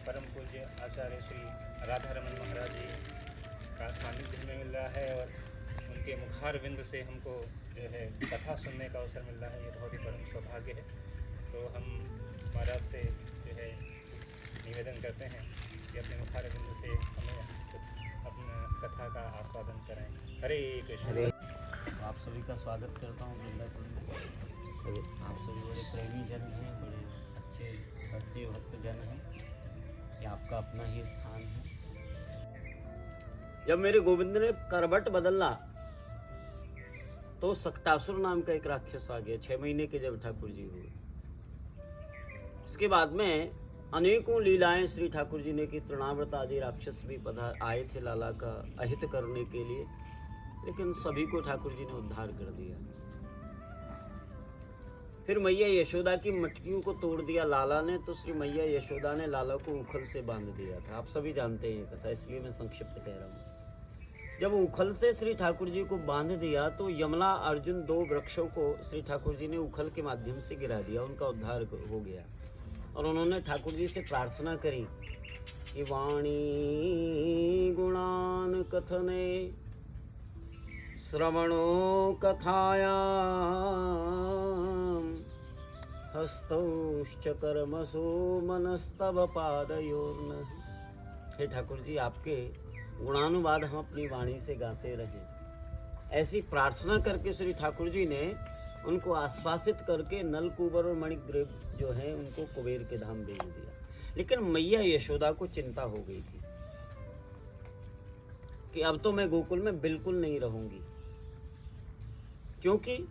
परम पूज्य आचार्य श्री राधा रमन महाराज जी का सानिध्य हमें मिल रहा है और उनके मुखार बिंद से हमको जो है कथा सुनने का अवसर मिल रहा है। ये बहुत ही परम सौभाग्य है। तो हम महाराज से जो है निवेदन करते हैं कि अपने मुखार बिंद से हमें कुछ अपना कथा का आस्वादन कराएं। हरे कृष्ण। आप सभी का स्वागत करता हूँ वृंदावन में। आप सभी बड़े प्रेमी जन हैं, बड़े अच्छे सच्चे भक्त जन हैं। ये आपका अपना ही स्थान है। जब मेरे गोविंद ने करवट बदलना तो सक्तासुर नाम का एक राक्षस आ गया। 6 महीने के जब ठाकुर जी हुए, इसके बाद में अनेकों लीलाएं श्री ठाकुर जी ने की। तृणाव्रत आदि राक्षस भी आए थे लाला का अहित करने के लिए, लेकिन सभी को ठाकुर जी ने उद्धार कर दिया। फिर मैया यशोदा की मटकियों को तोड़ दिया लाला ने, तो श्री मैया यशोदा ने लाला को उखल से बांध दिया था। आप सभी जानते हैं ये कथा, इसलिए मैं संक्षिप्त कह रहा हूँ। जब उखल से श्री ठाकुर जी को बांध दिया तो यमला अर्जुन 2 वृक्षों को श्री ठाकुर जी ने उखल के माध्यम से गिरा दिया। उनका उद्धार हो गया और उन्होंने ठाकुर जी से प्रार्थना करी कि वाणी गुणान कथने श्रवणो कथायां हस्तौश्च कर्मसु मनस्तव पादयोर्न। हे ठाकुर जी, आपके गुणानुवाद हम अपनी वाणी से गाते रहे। ऐसी प्रार्थना करके श्री ठाकुर जी ने उनको आश्वासित करके नलकूबर और मणिग्रीव जो है उनको कुबेर के धाम भेज दिया। लेकिन मैया यशोदा को चिंता हो गई थी कि अब तो मैं गोकुल में बिल्कुल नहीं रहूंगी, क्योंकि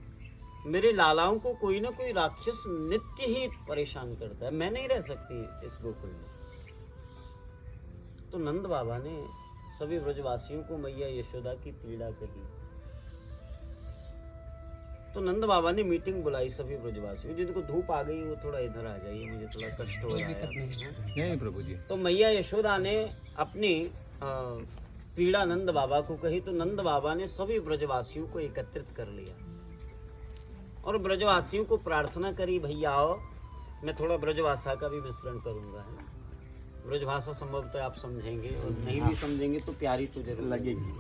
मेरे लालाओं को कोई ना कोई राक्षस नित्य ही परेशान करता है। मैं नहीं रह सकती इस गोकुल में। तो नंद बाबा ने सभी ब्रजवासियों को मैया यशोदा की पीड़ा कही। तो नंद बाबा ने मीटिंग बुलाई सभी ब्रजवासियों। जिनको धूप आ गई वो थोड़ा इधर आ जाइए, मुझे थोड़ा कष्ट हो रहा है। नहीं प्रभु जी। तो मैया यशोदा ने अपनी पीड़ा नंद बाबा को कही। तो नंद बाबा ने सभी ब्रजवासियों को एकत्रित कर लिया और ब्रजवासियों को प्रार्थना करी, भैया आओ, मैं थोड़ा ब्रजभाषा का भी मिश्रण करूंगा, है ना। ब्रजभाषा संभवतः आप समझेंगे और नहीं भी समझेंगे तो प्यारी तो जरूर लगेगी।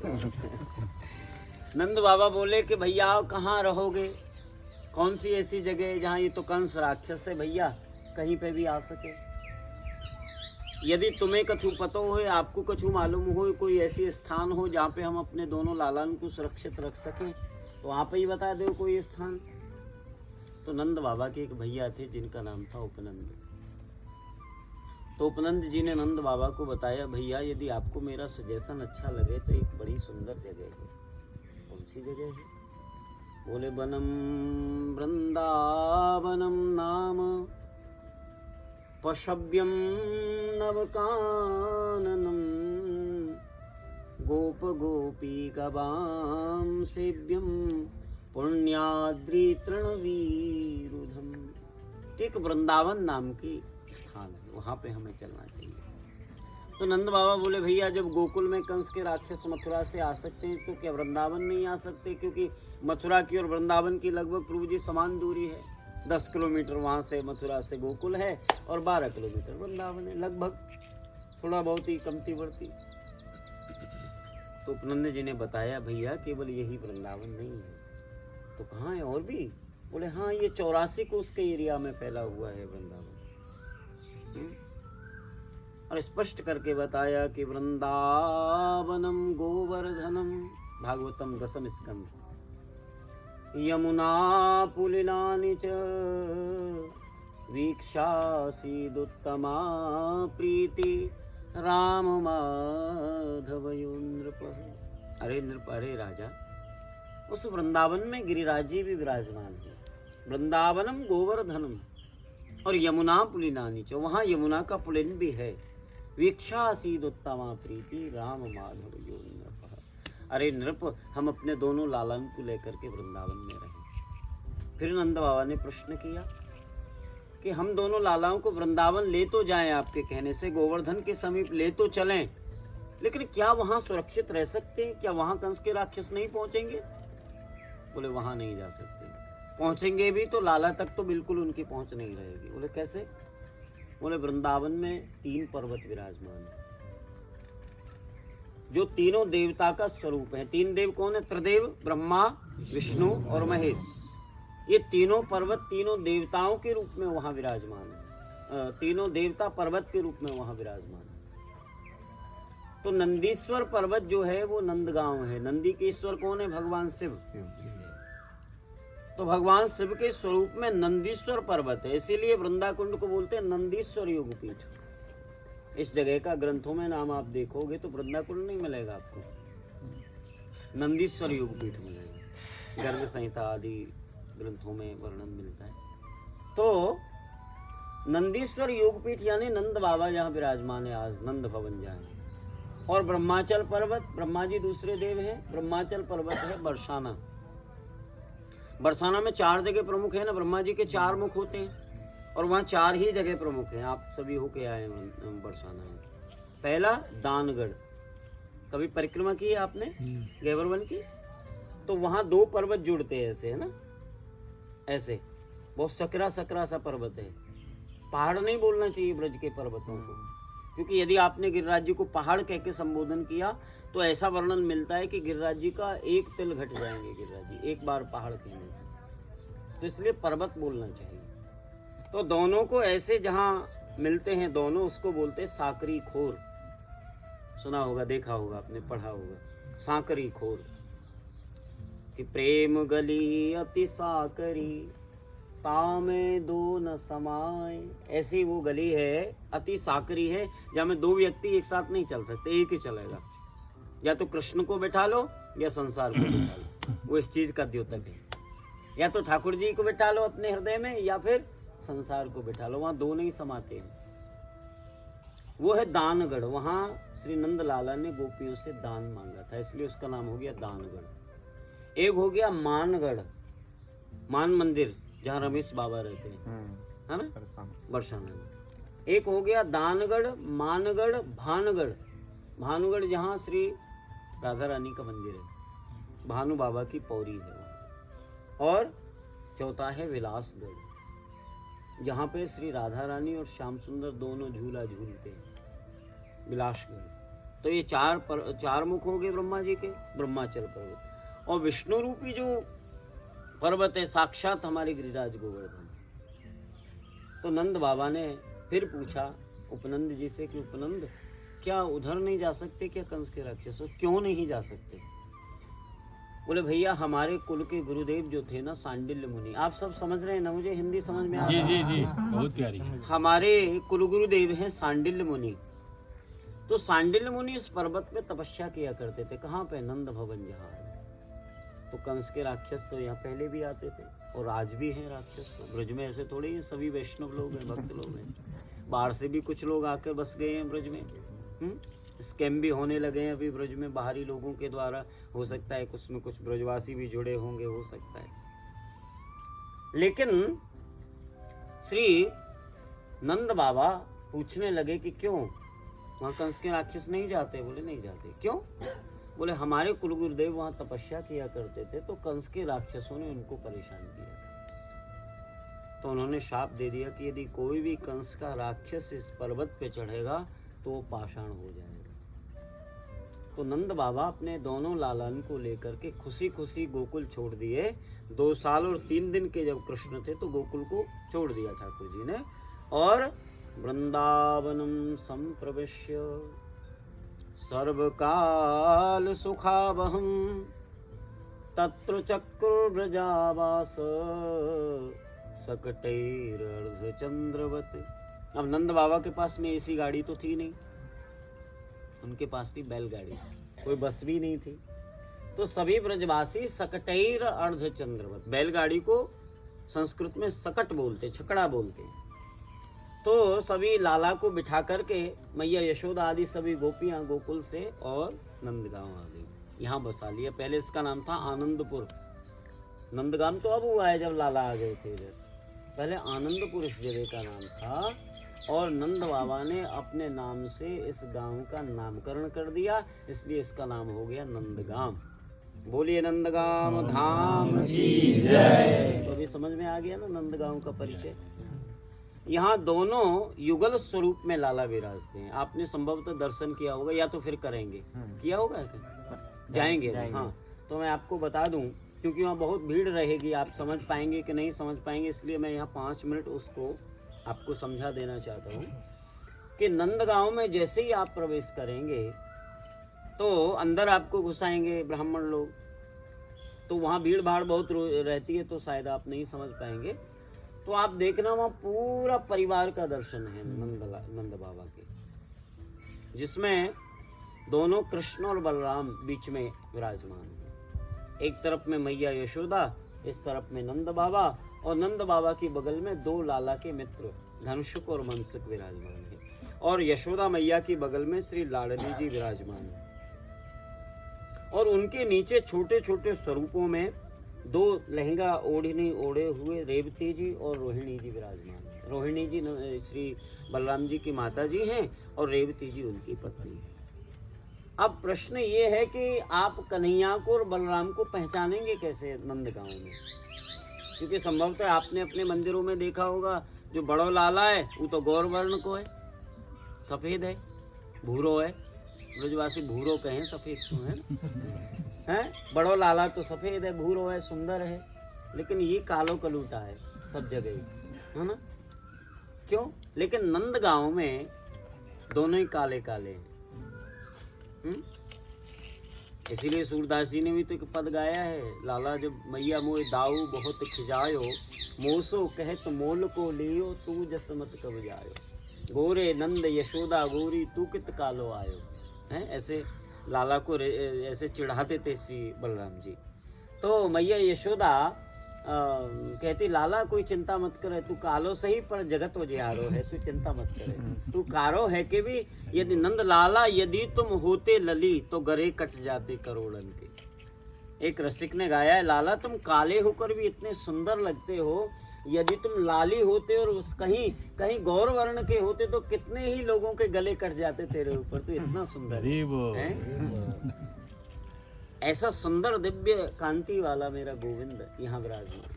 नंद बाबा बोले कि भैया आओ, कहाँ रहोगे, कौन सी ऐसी जगह है जहाँ ये तो कंस राक्षस है भैया, कहीं पे भी आ सके। यदि तुम्हें कछु पता हो, आपको कछु मालूम हो, कोई ऐसी स्थान हो जहाँ पे हम अपने दोनों लालन को सुरक्षित रख सकें, तो वहाँ पे ही बता दो कोई स्थान। तो नंद बाबा के एक भैया थे जिनका नाम था उपनंद। तो उपनंद जी ने नंद बाबा को बताया, भैया यदि आपको मेरा सजेशन अच्छा लगे तो एक बड़ी सुंदर जगह है। कौन सी जगह है? बोले वनम वृंदावनम नाम पशव्यम नवकाननम गोप गोपी गवाम सेव्यम पुण्याद्रि तृणवीरुधम। एक वृंदावन नाम की स्थान है, वहाँ पे हमें चलना चाहिए। तो नंद बाबा बोले, भैया जब गोकुल में कंस के राक्षस मथुरा से आ सकते हैं तो क्या वृंदावन नहीं आ सकते? क्योंकि मथुरा की और वृंदावन की लगभग प्रभु जी समान दूरी है। 10 किलोमीटर वहाँ से मथुरा से गोकुल है और 12 किलोमीटर वृंदावन है, लगभग, थोड़ा बहुत ही कमती बढ़ती। तो उपनंद जी ने बताया, भैया केवल यही वृंदावन नहीं है, तो कहाँ है और भी? बोले हाँ, ये 84 कोस के एरिया में फैला हुआ है वृंदावन। और स्पष्ट करके बताया कि वृंदावनम गोवर्धनम, भागवतम 10 स्कंद, यमुना पुलिनानि च वीक्षासीदुत्तमा प्रीति राम माधवयो नृप। अरे नृप, अरे राजा, उस वृंदावन में गिरिराज जी भी विराजमान है। वृंदावनम गोवर्धनम और यमुना पुलिनानि च, वहाँ यमुना का पुलिन भी है। वीक्षासीदुत्तमा प्रीति राम माधवयो नृप। अरे नृप, हम अपने दोनों लालन को लेकर के वृंदावन में रहें। फिर नंद बाबा ने प्रश्न किया कि हम दोनों लालाओं को वृंदावन ले तो जाएं, आपके कहने से गोवर्धन के समीप ले तो चलें, लेकिन क्या वहाँ सुरक्षित रह सकते हैं? क्या वहाँ कंस के राक्षस नहीं पहुँचेंगे? बोले वहाँ नहीं जा सकते, पहुँचेंगे भी तो लाला तक तो बिल्कुल उनकी पहुँच नहीं रहेगी। बोले कैसे? बोले वृंदावन में 3 पर्वत विराजमान है जो तीनों देवता का स्वरूप है। 3 देव कौन है? त्रिदेव, ब्रह्मा, विष्णु और महेश। ये तीनों पर्वत तीनों देवताओं के रूप में वहां विराजमान है। तीनों देवता पर्वत के रूप में वहां विराजमान है। तो नंदीश्वर पर्वत जो है वो नंदगांव है। नंदी के ईश्वर कौन है? भगवान शिव। तो भगवान शिव के स्वरूप में नंदीश्वर पर्वत है, इसीलिए वृंदाकुंड को बोलते हैं नंदीश्वर योगपीठ। इस जगह का ग्रंथों में नाम आप देखोगे तो वृंदाकुंड नहीं मिलेगा आपको, नंदीश्वर योगपीठ मिलेगा। गर्ग संहिता आदि ग्रंथों में वर्णन मिलता है। तो नंदीश्वर योगपीठ यानी नंद बाबा जहाँ विराजमान है आज, नंद भवन जहाँ है। और ब्रह्माचल पर्वत, ब्रह्मा जी दूसरे देव हैं। ब्रह्माचल पर्वत है बरसाना। बरसाना में 4 जगह प्रमुख है ना, ब्रह्मा जी के 4 मुख होते हैं और वहाँ 4 ही जगह प्रमुख हैं। आप सभी होके आए हैं बरसाना में। पहला दानगढ़, कभी परिक्रमा की है आपने गैवरवन की? तो वहाँ 2 पर्वत जुड़ते हैं ऐसे, है ना, ऐसे बहुत सकरा सकरा सा पर्वत है। पहाड़ नहीं बोलना चाहिए ब्रज के पर्वतों को, क्योंकि यदि आपने गिरिराज जी को पहाड़ कह के संबोधन किया तो ऐसा वर्णन मिलता है कि गिरिराज जी का 1 तिल घट जाएंगे गिरिराज जी एक बार पहाड़ कहने से। तो इसलिए पर्वत बोलना चाहिए। तो दोनों को ऐसे जहाँ मिलते हैं दोनों, उसको बोलते हैं साकरी खोर। सुना होगा, देखा होगा, आपने पढ़ा होगा साकरी खोर कि प्रेम गली अति साकरी तामे 2 न समाए। ऐसी वो गली है, अति साकरी है, जहाँ में 2 व्यक्ति एक साथ नहीं चल सकते, एक ही चलेगा। या तो कृष्ण को बैठा लो या संसार को बैठा लो, वो इस चीज का द्योतक है। या तो ठाकुर जी को बैठा लो अपने हृदय में या फिर संसार को बैठा लो, वहाँ 2 नहीं समाते हैं। वो है दानगढ़। वहाँ श्री नंद लाला ने गोपियों से दान मांगा था, इसलिए उसका नाम हो गया दानगढ़। एक हो गया मानगढ़, मान मंदिर जहाँ रमेश बाबा रहते हैं, है ना, बरसाना में। एक हो गया दानगढ़, मानगढ़, भानगढ़। भानुगढ़ जहाँ श्री राधा रानी का मंदिर है, भानु बाबा की पौरी है वहाँ। और चौथा है विलासगढ़, जहाँ पे श्री राधा रानी और श्याम सुंदर दोनों झूला झूलते हैं, विलासगढ़। तो ये 4 मुख हो गए ब्रह्मा जी के, ब्रह्माचल पर्वत। और विष्णु रूपी जो पर्वत है साक्षात हमारे गिरिराज गोवर्धन। तो नंद बाबा ने फिर पूछा उपनंद जी से कि उपनंद, क्या उधर नहीं जा सकते क्या कंस के राक्षस? क्यों नहीं जा सकते? बोले भैया हमारे कुल के गुरुदेव जो थे ना सांडिल्य मुनि, आप सब समझ रहे हैं ना, मुझे हिंदी समझ में आ रही है? जी जी जी, बहुत प्यारी। हमारे कुल गुरुदेव हैं सांडिल्य मुनि। तो सांडिल्य मुनि इस पर्वत पे तपस्या किया करते थे। कहाँ पे? नंद भवन जहाँ है। तो कंस के राक्षस तो यहाँ पहले भी आते थे और आज भी हैं राक्षस। तो ब्रज में ऐसे थोड़े ही सभी वैष्णव लोग हैं, भक्त लोग हैं। बाहर से भी कुछ लोग आकर बस गए हैं ब्रज में। स्कैम भी होने लगे हैं अभी ब्रज में बाहरी लोगों के द्वारा। हो सकता है उसमें कुछ ब्रजवासी भी जुड़े होंगे, हो सकता है। लेकिन श्री नंद बाबा पूछने लगे कि क्यों वहाँ कंस के राक्षस नहीं जाते? बोले नहीं जाते। क्यों? बोले हमारे कुल गुरुदेव वहाँ तपस्या किया करते थे तो कंस के राक्षसों ने उनको परेशान किया था। तो उन्होंने शाप दे दिया कि यदि कोई भी कंस का राक्षस इस पर्वत पे चढ़ेगा तो वो पाषाण हो जाएगा। तो नंद बाबा अपने दोनों लालन को लेकर के खुशी खुशी गोकुल छोड़ दिए। 2 साल और 3 दिन के जब कृष्ण थे तो गोकुल को छोड़ दिया ठाकुर जी ने, और वृंदावनम संप्रविश्य सर्वकाल सुखावहम तत्र चक्रुर्व्रजावास सकटैरर्ध चंद्रवत। अब नंद बाबा के पास में ऐसी गाड़ी तो थी नहीं, उनके पास थी बैलगाड़ी, कोई बस भी नहीं थी। तो सभी ब्रजवासी सकटैर अर्ध चंद्रवत, बैलगाड़ी को संस्कृत में सकट बोलते, छकड़ा बोलते। तो सभी लाला को बिठा करके मैया यशोदा आदि सभी गोपियां गोकुल से और नंदगांव आ गई, यहाँ बसा लिया। पहले इसका नाम था आनंदपुर। नंदगांव तो अब हुआ है जब लाला आ गए थे इधर, पहले आनंदपुर इस जगह का नाम था। और नंद बाबा ने अपने नाम से इस गांव का नामकरण कर दिया, इसलिए इसका नाम हो गया नंदगांव। बोलिए नंदगांव धाम की जय। तो अभी समझ में आ गया ना नंदगांव का परिचय। यहाँ दोनों युगल स्वरूप में लाला विराजते हैं। आपने संभवतः दर्शन किया होगा या तो फिर करेंगे, किया होगा क्या? जाएंगे। हाँ, तो मैं आपको बता दूं, क्योंकि वहाँ बहुत भीड़ रहेगी, आप समझ पाएंगे कि नहीं समझ पाएंगे, इसलिए मैं यहाँ 5 मिनट उसको आपको समझा देना चाहता हूँ कि नंदगांव में जैसे ही आप प्रवेश करेंगे तो अंदर आपको घुसाएंगे ब्राह्मण लोग, तो वहाँ भीड़ भाड़ बहुत रहती है, तो शायद आप नहीं समझ पाएंगे। तो आप देखना वहाँ पूरा परिवार का दर्शन है नंद बाबा के, जिसमें दोनों कृष्ण और बलराम बीच में विराजमान है। एक तरफ में मैया यशोदा, इस तरफ में नंद बाबा, और नंद बाबा की बगल में 2 लाला के मित्र धनुषुक और मनसुक विराजमान है, और यशोदा मैया की बगल में श्री लाडली जी विराजमान है, और उनके नीचे छोटे छोटे स्वरूपों में 2 लहंगा ओढ़नी ओढ़े हुए रेवती जी और रोहिणी जी विराजमान है। रोहिणी जी श्री बलराम जी की माता जी हैं और रेवती जी उनकी पत्नी है। अब प्रश्न ये है कि आप कन्हैया को और बलराम को पहचानेंगे कैसे नंदगांव में? क्योंकि संभवतः आपने अपने मंदिरों में देखा होगा, जो बड़ो लाला है वो तो गौर वर्ण को है, सफेद है, भूरो है, ब्रजवासी भूरो कहें, सफेद क्यों है? हैं? बड़ो लाला तो सफेद है, भूरो है, सुंदर है, लेकिन ये कालो कलूटा है सब जगह, है ना? क्यों? लेकिन नंदगांव में दोनों ही काले काले हैं। इसीलिए सूरदास जी ने भी तो एक पद गाया है, लाला जब मैया मोए दाऊ बहुत खिजायो, मोसो कहत मोल को लियो, तू जसमत कब जायो, गोरे नंद यशोदा गोरी तू कित कालो आयो। हैं? ऐसे लाला को ऐसे चिढ़ाते थे श्री बलराम जी। तो मैया यशोदा कहती, लाला कोई चिंता मत करे, तू कालो सही पर जगत उजियारो है, तू चिंता मत करे, तू कारो है कि भी यदि नंद लाला यदि तुम होते लली तो गरे कट जाते करोड़न के। एक रसिक ने गाया है, लाला तुम काले होकर भी इतने सुंदर लगते हो, यदि तुम लाली होते और कहीं कहीं गौर वर्ण के होते तो कितने ही लोगों के गले कट जाते तेरे ऊपर, तो इतना सुंदर है। ऐसा सुंदर दिव्य कांति वाला मेरा गोविंद यहाँ विराजमान।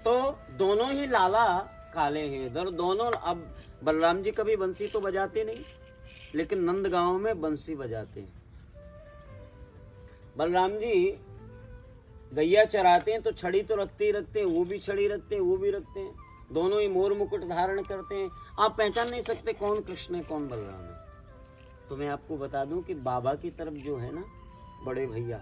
तो दोनों ही लाला काले हैं इधर दोनों। अब बलराम जी कभी बंसी तो बजाते नहीं, लेकिन नंदगांव में बंसी बजाते हैं। बलराम जी गैया चराते हैं तो छड़ी तो रखते ही रखते हैं, वो भी छड़ी रखते हैं, वो भी रखते हैं, दोनों ही मोर मुकुट धारण करते हैं। आप पहचान नहीं सकते कौन कृष्ण है कौन बलराम है। तो मैं आपको बता दूं कि बाबा की तरफ जो है ना बड़े भैया,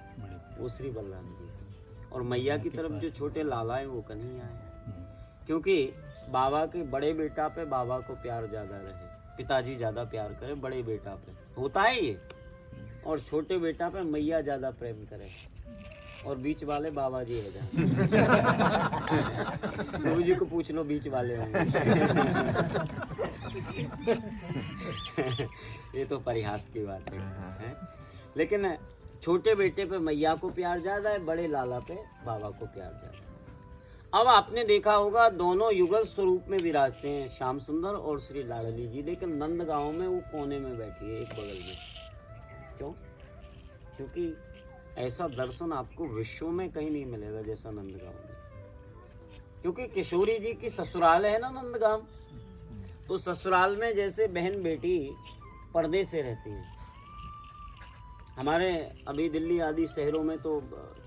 वो श्री बलराम जी है, और मैया की तरफ जो छोटे लाला है वो कन्हैया है। क्योंकि बाबा के बड़े बेटा पे बाबा को प्यार ज्यादा रहे, पिताजी ज्यादा प्यार करे बड़े बेटा पे, होता है ये, और छोटे बेटा पे मैया ज्यादा प्रेम करे, और बीच वाले बाबा जी हो जाए। प्रभु जी को पूछ लो, बीच वाले होंगे। ये तो परिहास की बात है? लेकिन छोटे बेटे पे मैया को प्यार ज्यादा है, बड़े लाला पे बाबा को प्यार ज्यादा है। अब आपने देखा होगा दोनों युगल स्वरूप में विराजते हैं, श्याम सुंदर और श्री लाडली जी, लेकिन नंदगांव में वो कोने में बैठी है एक बगल में। क्यों? क्योंकि ऐसा दर्शन आपको विश्व में कहीं नहीं मिलेगा जैसा नंदगांव में। क्योंकि किशोरी जी की ससुराल है ना नंदगांव, तो ससुराल में जैसे बहन बेटी पर्दे से रहती है। हमारे अभी दिल्ली आदि शहरों में तो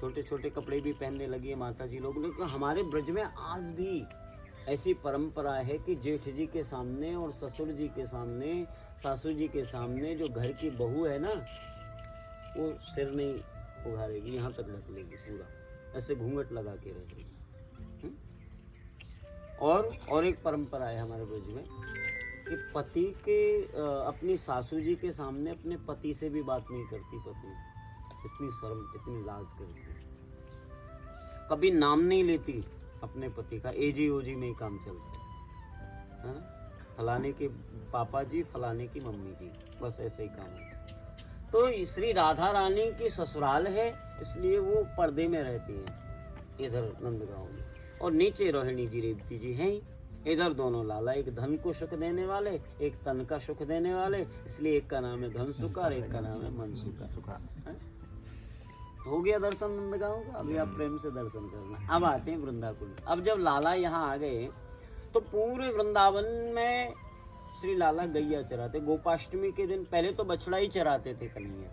छोटे छोटे कपड़े भी पहनने लगी है माता जी लोग, लेकिन हमारे ब्रज में आज भी ऐसी परंपरा है कि जेठ जी के सामने और ससुर जी के सामने, सासू जी के सामने जो घर की बहू है ना, वो सिर नहीं उघारेगी, यहाँ तक रख लेगी पूरा, ऐसे घूंघट लगा के रहेगी। और एक परंपरा है हमारे ब्रज में कि पति के अपनी सासू जी के सामने अपने पति से भी बात नहीं करती पत्नी, इतनी शर्म इतनी लाज करती है, कभी नाम नहीं लेती अपने पति का, एजी ओजी में ही काम चलता है, फलाने के पापा जी फलाने की मम्मी जी, बस ऐसे ही काम है। तो श्री राधा रानी की ससुराल है, इसलिए वो पर्दे में रहती हैं इधर नंदगांव में, और नीचे रोहिणी जी रेवती जी हैं। इधर दोनों लाला, एक धन को सुख देने वाले, एक तन का सुख देने वाले, इसलिए एक का नाम है धन सुखा और एक का नाम है मन सुखा। हो गया दर्शन नंदगांव का। अभी आप प्रेम से दर्शन करना। अब आते हैं वृंदाकुंड। अब जब लाला यहाँ आ गए तो पूरे वृंदावन में श्री लाला गैया चराते। गोपाष्टमी के दिन पहले तो बछड़ा ही चराते थे कन्हैया,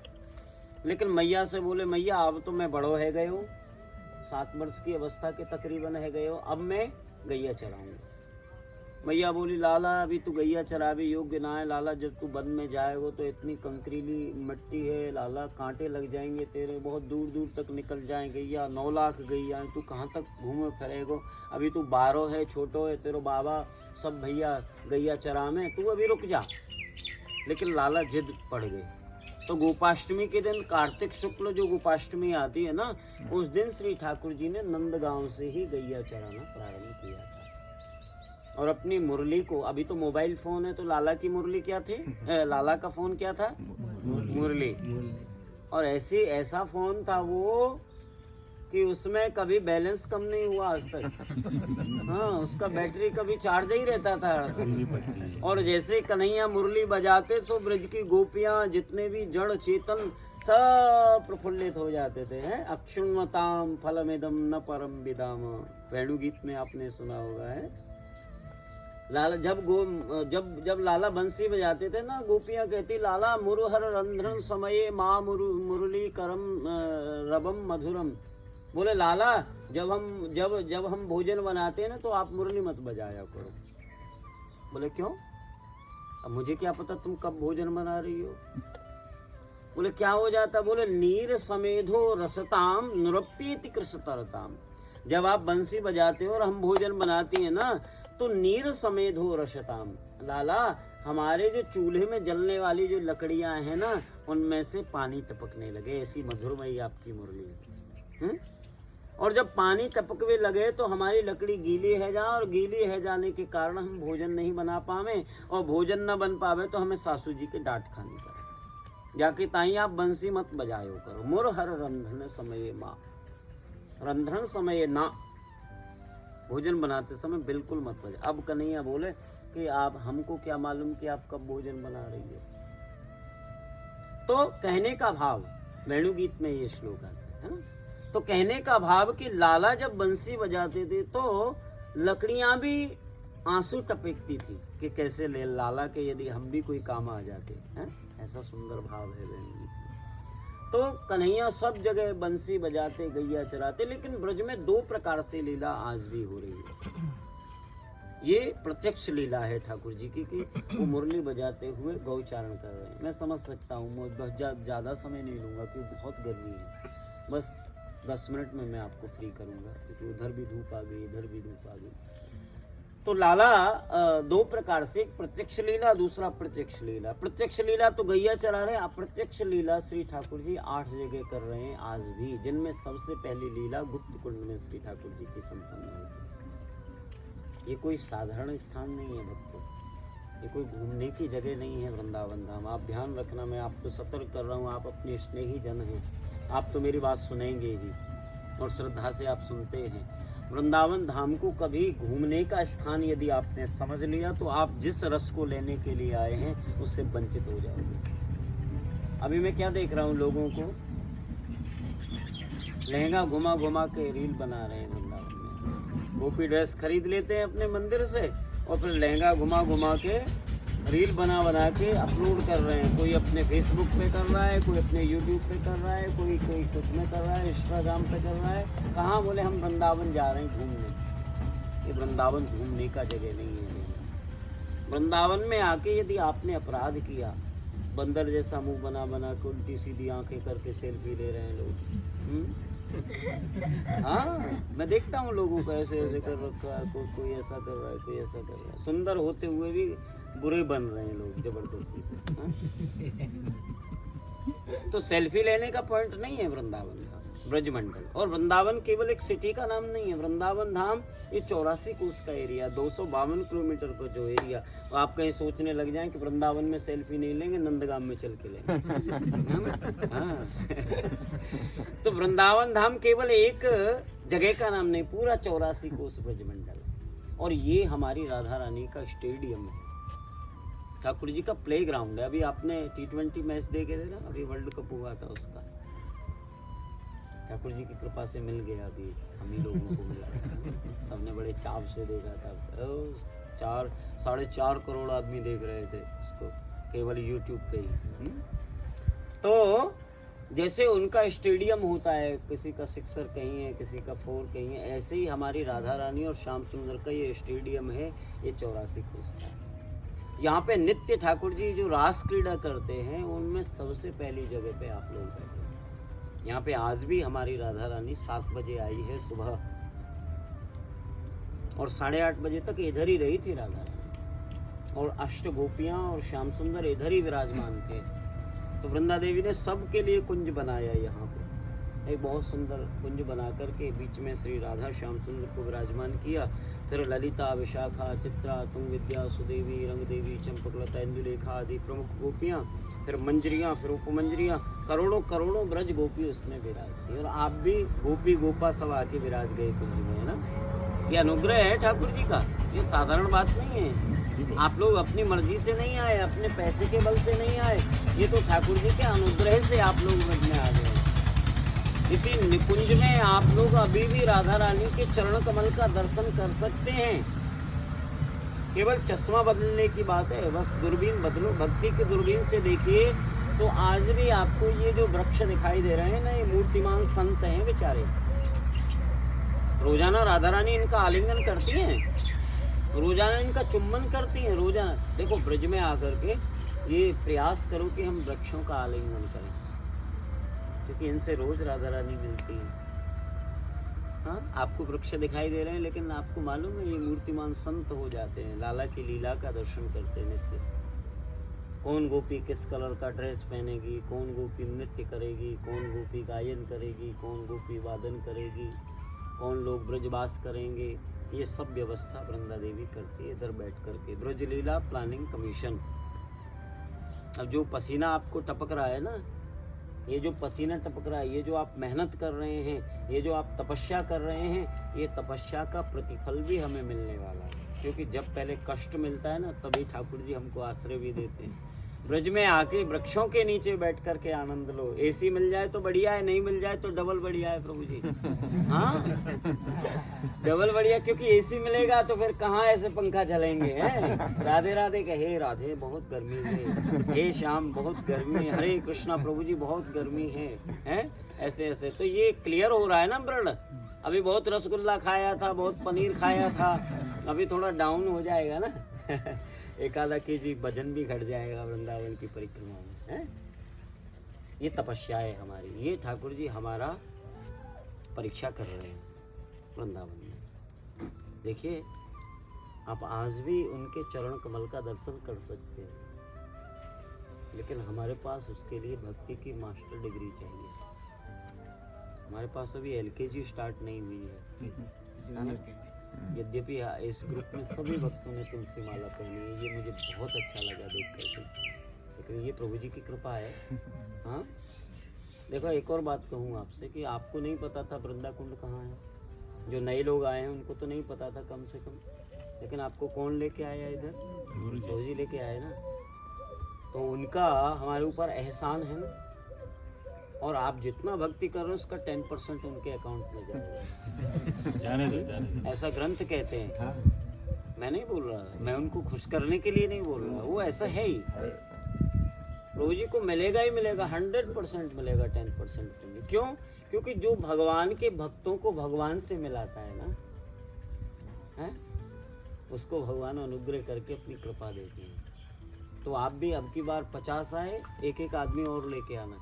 लेकिन मैया से बोले मैया अब तो मैं बड़ो है गए हो, 7 वर्ष की अवस्था के तकरीबन है गए हो, अब मैं गैया चराऊंगा। मैया बोली लाला अभी तू गैया चरावे योग्य ना है लाला, जब तू वन में जाएगा तो इतनी कंकरीली मिट्टी है लाला, कांटे लग जाएंगे तेरे, बहुत दूर दूर तक निकल जाए गैया, 9 लाख गैया है, तू कहाँ तक घूमे फिरेगो, अभी तू 12 है, छोटो है, तेरे बाबा सब भैया गैया चरा में, तू अभी रुक जा। लेकिन लाला जिद पड़ गए। तो गोपाष्टमी के दिन, कार्तिक शुक्ल जो गोपाष्टमी आती है ना, उस दिन श्री ठाकुर जी ने नंदगांव से ही गैया चराना प्रारंभ किया था। और अपनी मुरली को, अभी तो मोबाइल फोन है, तो लाला की मुरली क्या थी, लाला का फोन क्या था, मुरली। और ऐसा फोन था वो कि उसमें कभी बैलेंस कम नहीं हुआ आज तक। हाँ, उसका बैटरी कभी चार्ज ही रहता था। और जैसे कन्हैया मुरली बजाते तो ब्रज की गोपियां जितने भी जड़ चेतन सब प्रफुल्लित हो जाते थे। हैं अक्षुण्वताम फलमिदम न परम विदाम, वेणु गीत में आपने सुना होगा। है लाला जब लाला बंसी बजाते थे ना, गोपियां कहती लाला मुरुहर रंध्रन समये माँ मुरली करम रबम मधुरम। बोले लाला जब हम भोजन बनाते हैं ना तो आप मुरली मत बजाया करो। बोले क्यों? अब मुझे क्या पता तुम कब भोजन बना रही हो। बोले क्या हो जाता? बोले नीर समेधो रसताम नुरप्येति कृषतरताम। जब आप बंसी बजाते हो और हम भोजन बनाती हैं ना, तो नीर समेधो रसताम, लाला हमारे जो चूल्हे में जलने वाली जो लकड़ियां हैं ना, उनमें से पानी टपकने लगे, ऐसी मधुरमयी आपकी मुरली है। और जब पानी टपकने लगे तो हमारी लकड़ी गीली है जा, और गीली है जाने के कारण हम भोजन नहीं बना पावे, और भोजन न बन पावे तो हमें सासू जी के डांट खानी पड़े। जाके ताई आप बंसी मत बजायो करो। मुर हर रंधन समय माँ, रंधन समय ना, भोजन बनाते समय बिल्कुल मत बजा। अब कन्हैया बोले कि आप हमको क्या मालूम कि आप कब भोजन बना रही हो। तो कहने का भाव, वेणु गीत में ये श्लोक आता है ना, तो कहने का भाव कि लाला जब बंसी बजाते थे तो लकड़ियां भी आंसू टपकती थी कि कैसे ले लाला के यदि हम भी कोई काम आ जाते हैं। ऐसा सुंदर भाव है वेणु गीत में। तो कन्हैया सब जगह बंसी बजाते गैया चराते, लेकिन ब्रज में 2 प्रकार से लीला आज भी हो रही है। ये प्रत्यक्ष लीला है ठाकुर जी की कि वो मुरली बजाते हुए गौचारण कर रहे हैं। मैं समझ सकता हूँ, मैं ज़्यादा समय नहीं लूँगा क्योंकि बहुत गर्मी है, बस 10 मिनट में मैं आपको फ्री करूँगा, क्योंकि उधर भी धूप आ गई, इधर भी धूप आ गई। तो लाला 2 प्रकार से, एक प्रत्यक्ष लीला, दूसरा प्रत्यक्ष लीला। प्रत्यक्ष लीला तो गैया चरा रहे, अप्रत्यक्ष लीला श्री ठाकुर जी 8 जगह कर रहे हैं आज भी, जिनमें सबसे पहली लीला गुप्त कुंड में श्री ठाकुर जी की संपन्न होती है। ये कोई साधारण स्थान नहीं है भक्तों, ये कोई घूमने की जगह नहीं है वृंदावन धाम। आप ध्यान रखना, मैं आपको सतर्क कर रहा हूँ, आप अपने स्नेही जन हैं, आप तो मेरी बात सुनेंगे ही और श्रद्धा से आप सुनते हैं। वृंदावन धाम को कभी घूमने का स्थान यदि आपने समझ लिया तो आप जिस रस को लेने के लिए आए हैं उससे वंचित हो जाओगे। अभी मैं क्या देख रहा हूँ, लोगों को लहंगा घुमा घुमा के रील बना रहे हैं वृंदावन में। गोपी ड्रेस खरीद लेते हैं अपने मंदिर से और फिर लहंगा घुमा घुमा के रील बना बना के अपलोड कर रहे हैं। कोई अपने फेसबुक पे कर रहा है, कोई अपने यूट्यूब पे कर रहा है, कोई कुछ में कर रहा है, इंस्टाग्राम पे कर रहा है। कहाँ? बोले हम वृंदावन जा रहे हैं घूमने। ये वृंदावन घूमने का जगह नहीं है। वृंदावन में आके यदि आपने अपराध किया, बंदर जैसा मुंह बना बना के उल्टी सीधी आंखें करके सेल्फी ले रहे हैं लोग। हाँ, मैं देखता हूँ लोगों को ऐसे ऐसे कर रखा है, कोई ऐसा कर रहा है, कोई ऐसा कर रहा है। सुंदर होते हुए भी बुरे बन रहे हैं लोग जबरदस्ती से। तो सेल्फी लेने का पॉइंट नहीं है वृंदावन धाम, ब्रजमंडल। और वृंदावन केवल एक सिटी का नाम नहीं है। वृंदावन धाम ये 84 कोस का एरिया, 252 किलोमीटर का जो एरिया, आप कहीं सोचने लग जाएं कि वृंदावन में सेल्फी नहीं लेंगे, नंदगाम में चल के लेंगे। हाँ। तो वृंदावन धाम केवल एक जगह का नाम नहीं, पूरा 84 कोस ब्रजमंडल। और ये हमारी राधा रानी का स्टेडियम है, ठाकुर जी का प्ले ग्राउंड है। अभी आपने T20 मैच देखे थे ना, अभी वर्ल्ड कप हुआ था उसका, ठाकुर जी की कृपा से मिल गया, अभी हम ही लोगों को मिला। सबने बड़े चाव से देखा था। 4.5 करोड़ आदमी देख रहे थे इसको केवल यूट्यूब पे ही। तो जैसे उनका स्टेडियम होता है, किसी का 6 कहीं है, किसी का 4 कहीं है, ऐसे ही हमारी राधा रानी और श्याम सुंदर का ये स्टेडियम है, ये 84 कोस का। यहाँ पे नित्य ठाकुर जी जो रास क्रीड़ा करते हैं उनमें सबसे पहली जगह पे आप लोग बैठे हैं। यहाँ पे आज भी हमारी राधा रानी 7 बजे आई है सुबह, और 8:30 बजे तक इधर ही रही थी राधा रानी, और अष्ट गोपियाँ और श्याम सुंदर इधर ही विराजमान थे। तो वृंदा देवी ने सबके लिए कुंज बनाया यहाँ पे, एक बहुत सुंदर कुंज बना करके बीच में श्री राधा श्याम सुंदर को विराजमान किया। फिर ललिता, विशाखा, चित्रा, तुंग विद्या, सुदेवी, रंग देवी, चंपकलता, इंदुलेखा आदि प्रमुख गोपियाँ, फिर मंजरियाँ, फिर उपमंजरियाँ, करोड़ों करोड़ों ब्रज गोपी उसमें विराज थी। और आप भी गोपी गोपा सब आके विराज गए कुंज में, है ना। ये अनुग्रह है ठाकुर जी का, ये साधारण बात नहीं है। आप लोग अपनी मर्जी से नहीं आए, अपने पैसे के बल से नहीं आए, ये तो ठाकुर जी के अनुग्रह से आप लोग ब्रज में आ गए। इसी निकुंज में आप लोग अभी भी राधा रानी के चरण कमल का दर्शन कर सकते हैं। केवल चश्मा बदलने की बात है, बस दूरबीन बदलो, भक्ति की दूरबीन से देखिए तो आज भी आपको ये जो वृक्ष दिखाई दे रहे हैं ना, ये मूर्तिमान संत हैं बेचारे। रोजाना राधा रानी इनका आलिंगन करती हैं, रोजाना इनका चुम्बन करती हैं, रोजाना। देखो ब्रज में आकर के ये प्रयास करो कि हम वृक्षों का आलिंगन करें, क्योंकि इनसे रोज राधा रानी मिलती है। हाँ, आपको वृक्ष दिखाई दे रहे हैं, लेकिन आपको मालूम है ये मूर्तिमान संत हो जाते हैं, लाला की लीला का दर्शन करते हैं नित्य। कौन गोपी किस कलर का ड्रेस पहनेगी, कौन गोपी नृत्य करेगी, कौन गोपी गायन करेगी, कौन गोपी वादन करेगी, कौन लोग ब्रजवास करेंगे, ये सब व्यवस्था वृंदा देवी करती है इधर बैठ करके। ब्रजलीला प्लानिंग कमीशन। अब जो पसीना आपको टपक रहा है ना, ये जो पसीना टपक रहा है, ये जो आप मेहनत कर रहे हैं, ये जो आप तपस्या कर रहे हैं, ये तपस्या का प्रतिफल भी हमें मिलने वाला है। क्योंकि जब पहले कष्ट मिलता है ना, तभी ठाकुर जी हमको आश्रय भी देते हैं। ब्रज में आके वृक्षों के नीचे बैठ करके आनंद लो। एसी मिल जाए तो बढ़िया है, नहीं मिल जाए तो डबल बढ़िया है प्रभु जी। हाँ, डबल बढ़िया, क्योंकि एसी मिलेगा तो फिर कहाँ ऐसे पंखा चलेंगे हैं। राधे राधे कहे, राधे बहुत गर्मी है, हे श्याम बहुत गर्मी है, हरे कृष्णा प्रभु जी बहुत गर्मी है, हैं ऐसे ऐसे। तो ये क्लियर हो रहा है ना ब्रण। अभी बहुत रसगुल्ला खाया था, बहुत पनीर खाया था, अभी थोड़ा डाउन हो जाएगा ना। 1-आधा केजी वजन भी घट जाएगा वृंदावन की परिक्रमा में, है। ये तपस्या है हमारी, ये ठाकुर जी हमारा परीक्षा कर रहे हैं वृंदावन में। देखिए, आप आज भी उनके चरण कमल का दर्शन कर सकते हैं, लेकिन हमारे पास उसके लिए भक्ति की मास्टर डिग्री चाहिए। हमारे पास अभी LKG स्टार्ट नहीं हुई है। यद्यपि इस ग्रुप में सभी भक्तों ने तुलसी माला पहनी है, ये मुझे बहुत अच्छा लगा देख करके, लेकिन ये प्रभु जी की कृपा है। हाँ, देखो एक और बात कहूँ आपसे कि आपको नहीं पता था वृंदा कुंड कहाँ है। जो नए लोग आए हैं उनको तो नहीं पता था कम से कम, लेकिन आपको कौन लेके आया इधर? प्रभु जी लेके आए ना। तो उनका हमारे ऊपर एहसान है ना। और आप जितना भक्ति कर रहे हैं उसका 10% उनके अकाउंट में जाएगा। जाने दो। ऐसा ग्रंथ कहते हैं। हाँ। मैं नहीं बोल रहा, मैं उनको खुश करने के लिए नहीं बोल रहा, वो ऐसा है ही। प्रभु जी को मिलेगा ही मिलेगा, 100% मिलेगा, 10% मिलेगा। क्यों? क्योंकि जो भगवान के भक्तों को भगवान से मिलाता है ना, है, उसको भगवान अनुग्रह करके अपनी कृपा देते हैं। तो आप भी अब की बार 50 आए, एक आदमी और लेके आना,